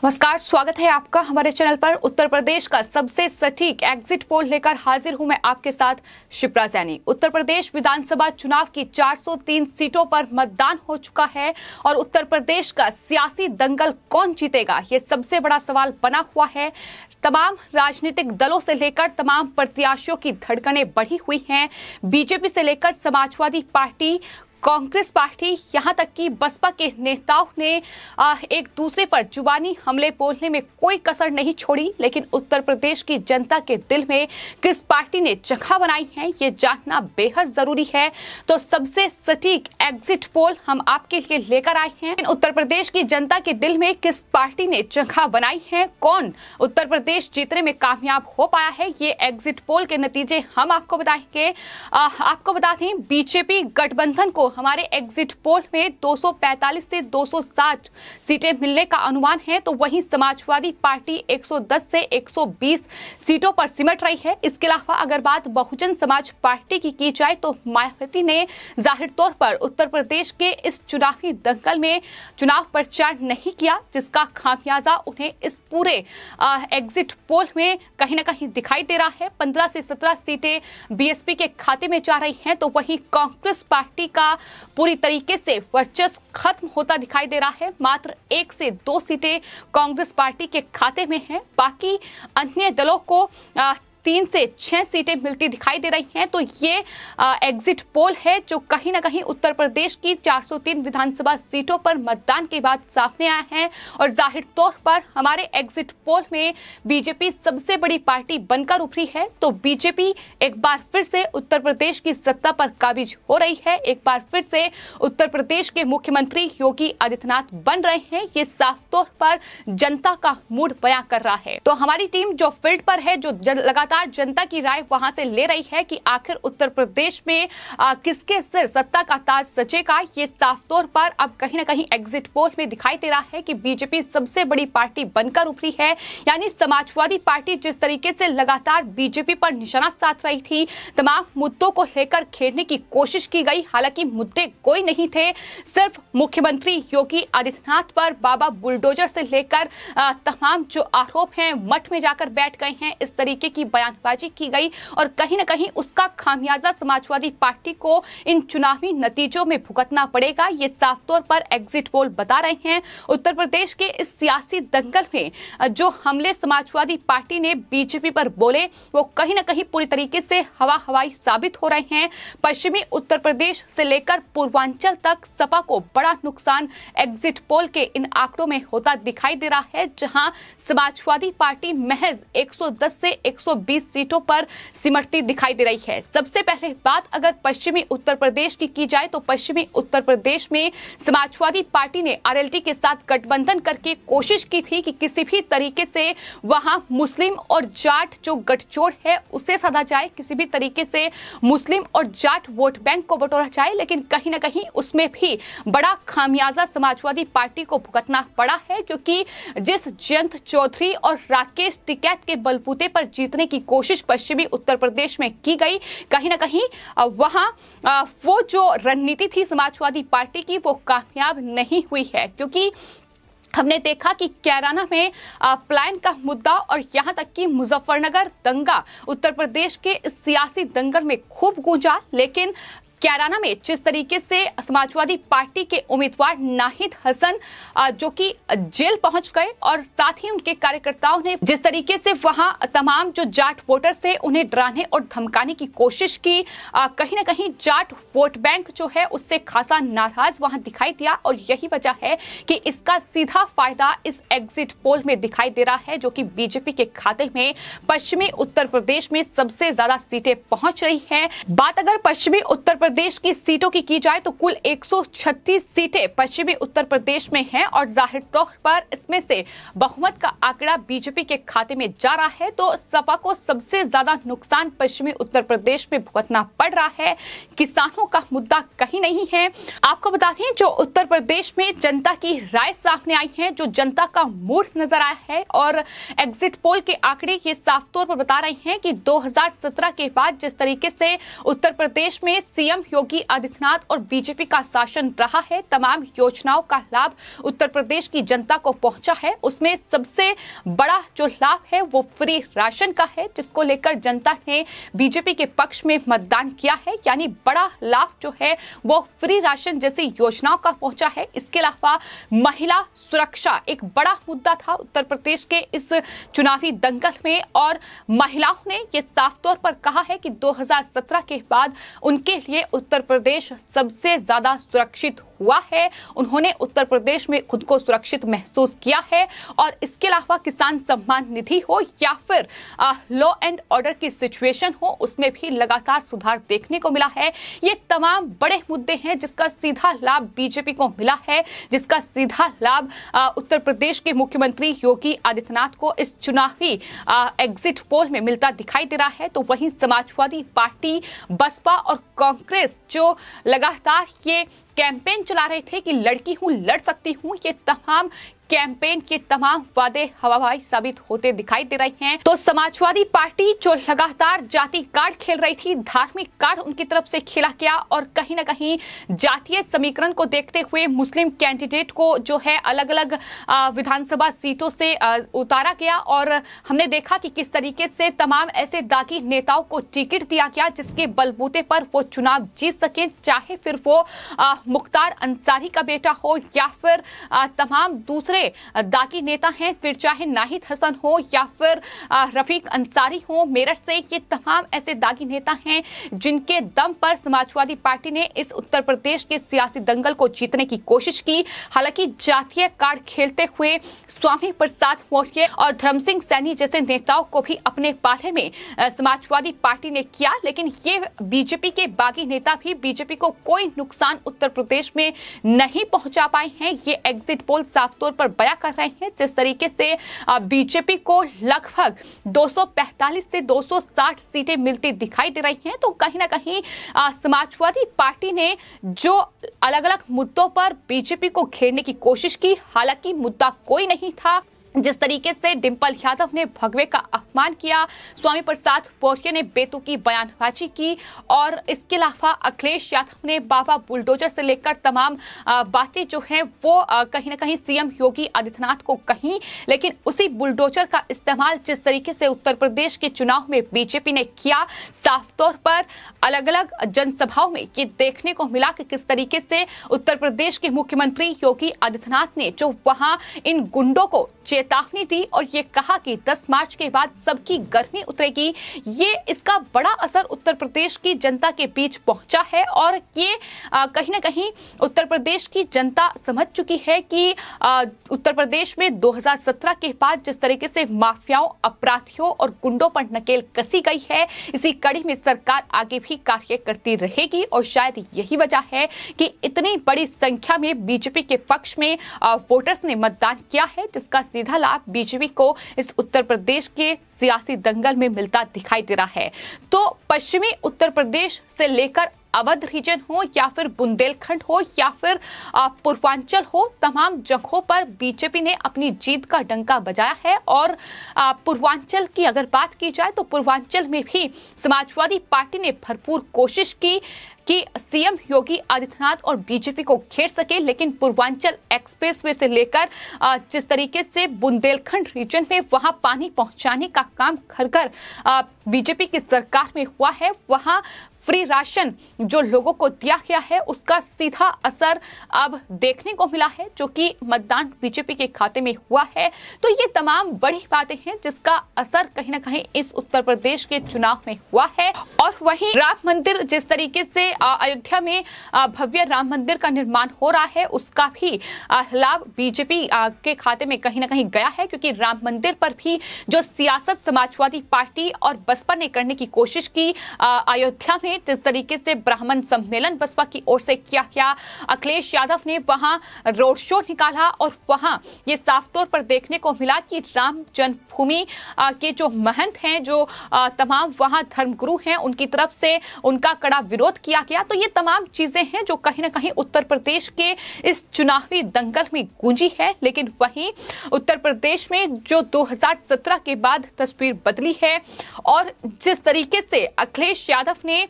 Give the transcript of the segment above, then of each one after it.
नमस्कार, स्वागत है आपका हमारे चैनल पर। उत्तर प्रदेश का सबसे सटीक एग्जिट पोल लेकर हाजिर हूं मैं आपके साथ शिप्रा सैनी। उत्तर प्रदेश विधानसभा चुनाव की 403 सीटों पर मतदान हो चुका है और उत्तर प्रदेश का सियासी दंगल कौन जीतेगा, ये सबसे बड़ा सवाल बना हुआ है। तमाम राजनीतिक दलों से लेकर तमाम प्रत्याशियों की धड़कनें बढ़ी हुई हैं। बीजेपी से लेकर समाजवादी पार्टी, कांग्रेस पार्टी, यहां तक कि बसपा के नेताओं ने एक दूसरे पर जुबानी हमले बोलने में कोई कसर नहीं छोड़ी। लेकिन उत्तर प्रदेश की जनता के दिल में किस पार्टी ने जगह बनाई है, ये जानना बेहद जरूरी है। तो सबसे सटीक एग्जिट पोल हम आपके लिए लेकर आए हैं। उत्तर प्रदेश की जनता के दिल में किस पार्टी ने जगह बनाई है, कौन उत्तर प्रदेश जीतने में कामयाब हो पाया है, ये एग्जिट पोल के नतीजे हम आपको बताएंगे। आपको बता दें, बीजेपी गठबंधन को हमारे एग्जिट पोल में 245 से 260 सीटें मिलने का अनुमान है, तो वहीं समाजवादी पार्टी 110 से 120 सीटों पर सिमट रही है। इसके अलावा अगर बात बहुजन समाज पार्टी की जाए तो मायावती ने जाहिर तौर पर उत्तर प्रदेश के इस चुनावी दंगल में चुनाव प्रचार नहीं किया, जिसका खामियाजा उन्हें इस पूरे एग्जिट पोल में कहीं ना कहीं दिखाई दे रहा है। 15 से 17 सीटें बीएसपी के खाते में जा रही हैं, तो वहीं कांग्रेस पार्टी का पूरी तरीके से वर्चस्व खत्म होता दिखाई दे रहा है। मात्र 1 से 2 सीटें कांग्रेस पार्टी के खाते में हैं, बाकी अन्य दलों को 3 से 6 सीटें मिलती दिखाई दे रही हैं। तो ये एग्जिट पोल है जो कहीं ना कहीं उत्तर प्रदेश की 403 विधानसभा सीटों पर मतदान के बाद सामने आया है। और जाहिर तौर पर हमारे एग्जिट पोल में बीजेपी सबसे बड़ी पार्टी बनकर उभरी है। तो बीजेपी एक बार फिर से उत्तर प्रदेश की सत्ता पर काबिज हो रही है, एक बार फिर से उत्तर प्रदेश के मुख्यमंत्री योगी आदित्यनाथ बन रहे हैं। ये साफ तौर पर जनता का मूड बयां कर रहा है। तो हमारी टीम जो फील्ड पर है, जो लगातार जनता की राय वहां से ले रही है कि आखिर उत्तर प्रदेश में किसके सिर सत्ता का ताज सजेगा, ये साफ तौर पर अब कहीं ना कहीं एग्जिट पोल में दिखाई दे रहा है कि बीजेपी सबसे बड़ी पार्टी बनकर उभरी है। यानी समाजवादी पार्टी जिस तरीके से लगातार बीजेपी पर निशाना साध रही थी, तमाम मुद्दों को लेकर घेरने की कोशिश की गई, हालांकि मुद्दे कोई नहीं थे, सिर्फ मुख्यमंत्री योगी आदित्यनाथ पर बाबा बुलडोजर से लेकर तमाम जो आरोप हैं मठ में जाकर बैठ गए हैं, इस तरीके की बयानबाजी की गई। और कहीं ना कहीं उसका खामियाजा समाजवादी पार्टी को इन चुनावी नतीजों में भुगतना पड़ेगा, ये साफ तौर पर एग्जिट पोल बता रहे हैं। उत्तर प्रदेश के इस सियासी दंगल में जो हमले समाजवादी पार्टी ने बीजेपी पर बोले, वो कहीं ना कहीं पूरी तरीके से हवाई साबित हो रहे हैं। पश्चिमी उत्तर प्रदेश से लेकर पूर्वांचल तक सपा को बड़ा नुकसान एग्जिट पोल के इन आंकड़ों में होता दिखाई दे रहा है, जहां समाजवादी पार्टी महज 110 से 120 सीटों पर सिमटती दिखाई दे रही है। सबसे पहले बात अगर पश्चिमी उत्तर प्रदेश की जाए तो पश्चिमी उत्तर प्रदेश में समाजवादी पार्टी ने आरएलडी के साथ गठबंधन करके कोशिश की थी कि किसी भी तरीके से वहां मुस्लिम और जाट जो गठजोड़ है उसे साधा जाए, किसी भी तरीके से मुस्लिम और जाट वोट बैंक को बटोरा जाए। लेकिन कहीं ना कहीं उसमें भी बड़ा खामियाजा समाजवादी पार्टी को भुगतना पड़ा है, क्योंकि जिस जयंत चौधरी और राकेश टिकैत के बलबूते पर जीतने की कोशिश पश्चिमी उत्तर प्रदेश में की गई, कहीं ना कहीं वहां वो जो रणनीति थी समाजवादी पार्टी की वो कामयाब नहीं हुई है। क्योंकि हमने देखा कि कैराना में प्लान का मुद्दा और यहां तक कि मुजफ्फरनगर दंगा उत्तर प्रदेश के सियासी दंगल में खूब गूंजा। लेकिन कैराना में जिस तरीके से समाजवादी पार्टी के उम्मीदवार नाहिद हसन जो कि जेल पहुंच गए और साथ ही उनके कार्यकर्ताओं ने जिस तरीके से वहां तमाम जो जाट वोटर्स थे उन्हें डराने और धमकाने की कोशिश की, कहीं ना कहीं जाट वोट बैंक जो है उससे खासा नाराज वहां दिखाई दिया। और यही वजह है कि इसका सीधा फायदा इस एग्जिट पोल में दिखाई दे रहा है, जो कि बीजेपी के खाते में पश्चिमी उत्तर प्रदेश में सबसे ज्यादा सीटें पहुंच रही है। बात अगर पश्चिमी उत्तर प्रदेश की सीटों की जाए तो कुल 136 सीटें पश्चिमी उत्तर प्रदेश में हैं और जाहिर तौर पर इसमें से बहुमत का आंकड़ा बीजेपी के खाते में जा रहा है। तो सपा को सबसे ज्यादा नुकसान पश्चिमी उत्तर प्रदेश में भुगतना पड़ रहा है। किसानों का मुद्दा कहीं नहीं है। आपको बता दें, जो उत्तर प्रदेश में जनता की राय सामने आई है, जो जनता का मूड नजर आया है और एग्जिट पोल के आंकड़े ये साफ तौर पर बता रहे हैं कि 2017 के बाद जिस तरीके से उत्तर प्रदेश में सीएम सीएम योगी आदित्यनाथ और बीजेपी का शासन रहा है, तमाम योजनाओं का लाभ उत्तर प्रदेश की जनता को पहुंचा है। उसमें सबसे बड़ा जो लाभ है वो फ्री राशन का है, जिसको लेकर जनता ने बीजेपी के पक्ष में मतदान किया है। यानी बड़ा लाभ जो है वो फ्री राशन जैसी योजनाओं का पहुंचा है। इसके अलावा महिला सुरक्षा एक बड़ा मुद्दा था उत्तर प्रदेश के इस चुनावी दंगल में, और महिलाओं ने ये साफ तौर पर कहा है कि 2017 के बाद उनके लिए उत्तर प्रदेश सबसे ज्यादा सुरक्षित हुआ है। उन्होंने उत्तर प्रदेश में खुद को सुरक्षित महसूस किया है। और इसके अलावा किसान सम्मान निधि हो या फिर लॉ एंड ऑर्डर की सिचुएशन हो, उसमें भी लगातार सुधार देखने को मिला है। ये तमाम बड़े मुद्दे हैं जिसका सीधा लाभ बीजेपी को मिला है, जिसका सीधा लाभ उत्तर प्रदेश के मुख्यमंत्री योगी आदित्यनाथ को इस चुनावी एग्जिट पोल में मिलता दिखाई दे रहा है। तो वहीं समाजवादी पार्टी, बसपा और कांग्रेस जो लगातार ये कैंपेन चला रहे थे कि लड़की हूं, लड़ सकती हूं, ये तमाम कैंपेन के तमाम वादे हवाबाजी साबित होते दिखाई दे रहे हैं। तो समाजवादी पार्टी जो लगातार जाति कार्ड खेल रही थी, धार्मिक कार्ड उनकी तरफ से खेला गया और कहीं ना कहीं जातीय समीकरण को देखते हुए मुस्लिम कैंडिडेट को जो है अलग अलग विधानसभा सीटों से उतारा गया। और हमने देखा कि किस तरीके से तमाम ऐसे दागी नेताओं को टिकट दिया गया जिसके बलबूते पर वो चुनाव जीत सके, चाहे फिर वो मुख्तार अंसारी का बेटा हो या फिर तमाम दूसरे दागी नेता हैं, फिर चाहे नाहिद हसन हो या फिर रफीक अंसारी हो मेरठ से। ये तमाम ऐसे दागी नेता हैं जिनके दम पर समाजवादी पार्टी ने इस उत्तर प्रदेश के सियासी दंगल को जीतने की कोशिश की। हालांकि जातीय कार्ड खेलते हुए स्वामी प्रसाद मौर्य और धर्म सिंह सैनी जैसे नेताओं को भी अपने पाले में समाजवादी पार्टी ने किया, लेकिन ये बीजेपी के बागी नेता भी बीजेपी को कोई नुकसान उत्तर प्रदेश में नहीं पहुंचा पाए हैं। ये एग्जिट पोल साफ तौर पर बयां कर रहे हैं। जिस तरीके से बीजेपी को लगभग 245 से 260 सीटें मिलती दिखाई दे रही हैं, तो कहीं ना कहीं समाजवादी पार्टी ने जो अलग अलग मुद्दों पर बीजेपी को घेरने की कोशिश की, हालांकि मुद्दा कोई नहीं था। जिस तरीके से डिंपल यादव ने भगवे का अपमान किया, स्वामी प्रसाद मौर्य ने बेतुकी बयानबाजी की, और इसके अलावा अखिलेश यादव ने बाबा बुलडोजर से लेकर तमाम बातें जो हैं वो कहीं ना कहीं सीएम योगी आदित्यनाथ को कही। लेकिन उसी बुलडोजर का इस्तेमाल जिस तरीके से उत्तर प्रदेश के चुनाव में बीजेपी ने किया, साफ तौर पर अलग अलग जनसभाओं में ये देखने को मिला कि किस तरीके से उत्तर प्रदेश के मुख्यमंत्री योगी आदित्यनाथ ने जो वहां इन गुंडों को चेतावनी दी और ये कहा कि 10 मार्च के बाद सबकी गर्मी उतरेगी। ये इसका बड़ा असर उत्तर प्रदेश की जनता के बीच पहुंचा है, और ये कहीं ना कहीं उत्तर प्रदेश की जनता समझ चुकी है कि उत्तर प्रदेश में 2017 के बाद जिस तरीके से माफियाओं, अपराधियों और गुंडों पर नकेल कसी गई है, इसी कड़ी में सरकार आगे भी कार्य करती रहेगी। और शायद यही वजह है कि इतनी बड़ी संख्या में बीजेपी के पक्ष में वोटर्स ने मतदान किया है, जिसका सीधा लाभ बीजेपी को इस उत्तर प्रदेश के सियासी दंगल में मिलता दिखाई दे रहा है। तो पश्चिमी उत्तर प्रदेश से लेकर अवध रीजन हो या फिर बुंदेलखंड हो या फिर पूर्वांचल हो, तमाम जगहों पर बीजेपी ने अपनी जीत का डंका बजाया है। और पूर्वांचल की अगर बात की जाए तो पूर्वांचल में भी समाजवादी पार्टी ने भरपूर कोशिश की कि सीएम योगी आदित्यनाथ और बीजेपी को घेर सके, लेकिन पूर्वांचल एक्सप्रेसवे से लेकर जिस तरीके से बुंदेलखंड रीजन में वहां पानी पहुंचाने का काम घर घर बीजेपी की सरकार में हुआ है, वहां फ्री राशन जो लोगों को दिया गया है उसका सीधा असर अब देखने को मिला है, जो कि मतदान बीजेपी के खाते में हुआ है। तो ये तमाम बड़ी बातें हैं जिसका असर कहीं ना कहीं इस उत्तर प्रदेश के चुनाव में हुआ है। और वहीं राम मंदिर, जिस तरीके से अयोध्या में भव्य राम मंदिर का निर्माण हो रहा है, उसका भी लाभ बीजेपी के खाते में कहीं ना कहीं गया है, क्योंकि राम मंदिर पर भी जो सियासत समाजवादी पार्टी और बसपा ने करने की कोशिश की, अयोध्या में जिस तरीके से ब्राह्मण सम्मेलन बसपा की ओर से किया गया, अखिलेश यादव ने वहां रोड शो निकाला और वहां ये साफ तौर पर देखने को मिला कि राम जन्मभूमि के जो महंत हैं, जो तमाम वहां धर्मगुरु हैं, उनकी तरफ से उनका कड़ा विरोध किया गया। तो ये तमाम चीजें हैं जो कहीं ना कहीं उत्तर प्रदेश के इस चुनावी दंगल में गूंजी है। लेकिन वहीं उत्तर प्रदेश में जो 2017 के बाद तस्वीर बदली है और जिस तरीके से अखिलेश यादव ने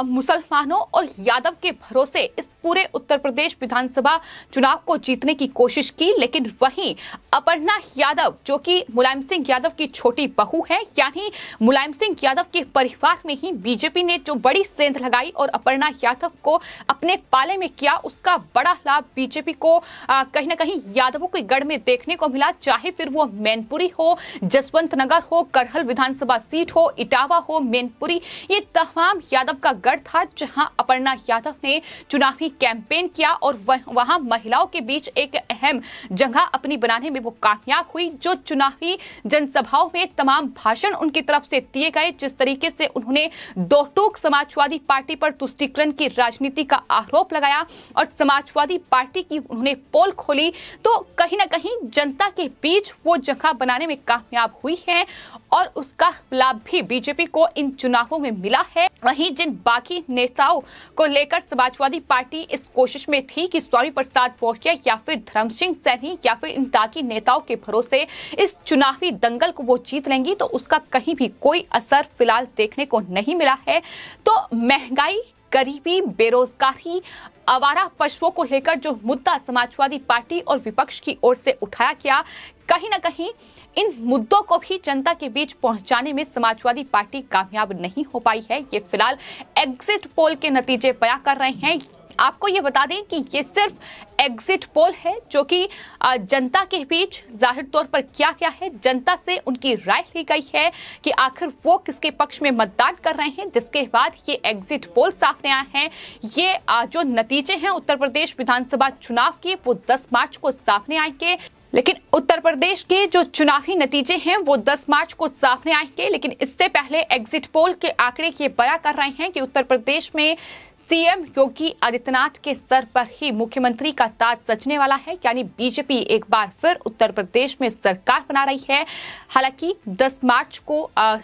मुसलमानों और यादव के भरोसे इस पूरे उत्तर प्रदेश विधानसभा चुनाव को जीतने की कोशिश की, लेकिन वहीं अपर्णा यादव जो कि मुलायम सिंह यादव की छोटी बहू है, यानी मुलायम सिंह यादव के परिवार में ही बीजेपी ने जो बड़ी सेंध लगाई और अपर्णा यादव को अपने पाले में किया, उसका बड़ा लाभ बीजेपी को कहीं ना कहीं यादवों के गढ़ में देखने को मिला। चाहे फिर वो मैनपुरी हो, जसवंत नगर हो, करहल विधानसभा सीट हो, इटावा हो, मैनपुरी, ये तमाम यादव का गढ़ था जहां अपर्णा यादव ने चुनावी कैंपेन किया और वहां महिलाओं के बीच एक अहम जगह अपनी बनाने में वो कामयाब हुई। जो चुनावी जनसभाओं में तमाम भाषण उनकी तरफ से दिए गए, जिस तरीके से उन्होंने दो टूक समाजवादी पार्टी पर तुष्टीकरण की राजनीति का आरोप लगाया और समाजवादी पार्टी की उन्होंने पोल खोली, तो कहीं ना कहीं जनता के बीच वो जगह बनाने में कामयाब हुई है और उसका लाभ भी बीजेपी को इन चुनावों में मिला है। वहीं जिन बाकी नेताओं को लेकर समाजवादी पार्टी इस कोशिश में थी कि स्वामी प्रसाद मौर्य या फिर धर्म सिंह सैनी या फिर इन बाकी नेताओं के भरोसे इस चुनावी दंगल को वो जीत लेंगी, तो उसका कहीं भी कोई असर फिलहाल देखने को नहीं मिला है। तो महंगाई, गरीबी, बेरोजगारी, आवारा पशुओं को लेकर जो मुद्दा समाजवादी पार्टी और विपक्ष की ओर से उठाया गया, कहीं ना कहीं इन मुद्दों को भी जनता के बीच पहुंचाने में समाजवादी पार्टी कामयाब नहीं हो पाई है। ये फिलहाल एग्जिट पोल के नतीजे बयां कर रहे हैं। आपको ये बता दें कि ये सिर्फ एग्जिट पोल है जो कि जनता के बीच जाहिर तौर पर क्या क्या है, जनता से उनकी राय ली गई है कि आखिर वो किसके पक्ष में मतदान कर रहे हैं, जिसके बाद ये एग्जिट पोल सामने आए हैं। ये जो नतीजे हैं उत्तर प्रदेश विधानसभा चुनाव के, वो 10 मार्च को सामने आएंगे। लेकिन उत्तर प्रदेश के जो चुनावी नतीजे हैं वो 10 मार्च को सामने आएंगे, लेकिन इससे पहले एग्जिट पोल के आंकड़े ये बयां कर रहे हैं कि उत्तर प्रदेश में सीएम योगी आदित्यनाथ के सर पर ही मुख्यमंत्री का ताज सजने वाला है, यानी बीजेपी एक बार फिर उत्तर प्रदेश में सरकार बना रही है। हालांकि 10 मार्च को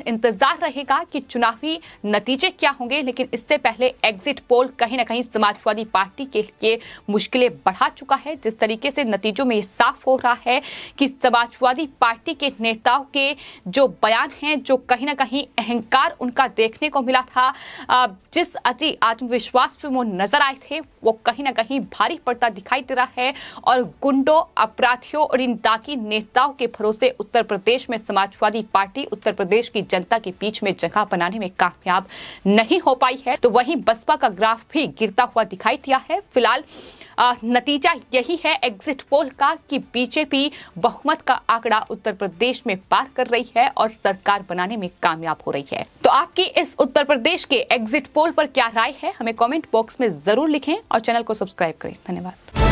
इंतजार रहेगा कि चुनावी नतीजे क्या होंगे, लेकिन इससे पहले एग्जिट पोल कहीं ना कहीं समाजवादी पार्टी के लिए मुश्किलें बढ़ा चुका है। जिस तरीके से नतीजों में साफ हो रहा है कि समाजवादी पार्टी के नेताओं के जो बयान हैं, जो कहीं ना कहीं अहंकार उनका देखने को मिला था, जिस अति आत्मविश्वास में वो नजर आए थे, वो कहीं ना कहीं भारी पड़ता दिखाई दे रहा है और गुंडों, अपराधियों और इन दागी नेताओं के भरोसे उत्तर प्रदेश में समाजवादी पार्टी उत्तर प्रदेश की जनता के बीच में जगह बनाने में कामयाब नहीं हो पाई है। तो वहीं बसपा का ग्राफ भी गिरता हुआ दिखाई दिया है। फिलहाल नतीजा यही है एग्जिट पोल का कि बीजेपी बहुमत का आंकड़ा उत्तर प्रदेश में पार कर रही है और सरकार बनाने में कामयाब हो रही है। तो आपकी इस उत्तर प्रदेश के एग्जिट पोल पर क्या राय है, हमें कमेंट बॉक्स में जरूर लिखें और चैनल को सब्सक्राइब करें। धन्यवाद।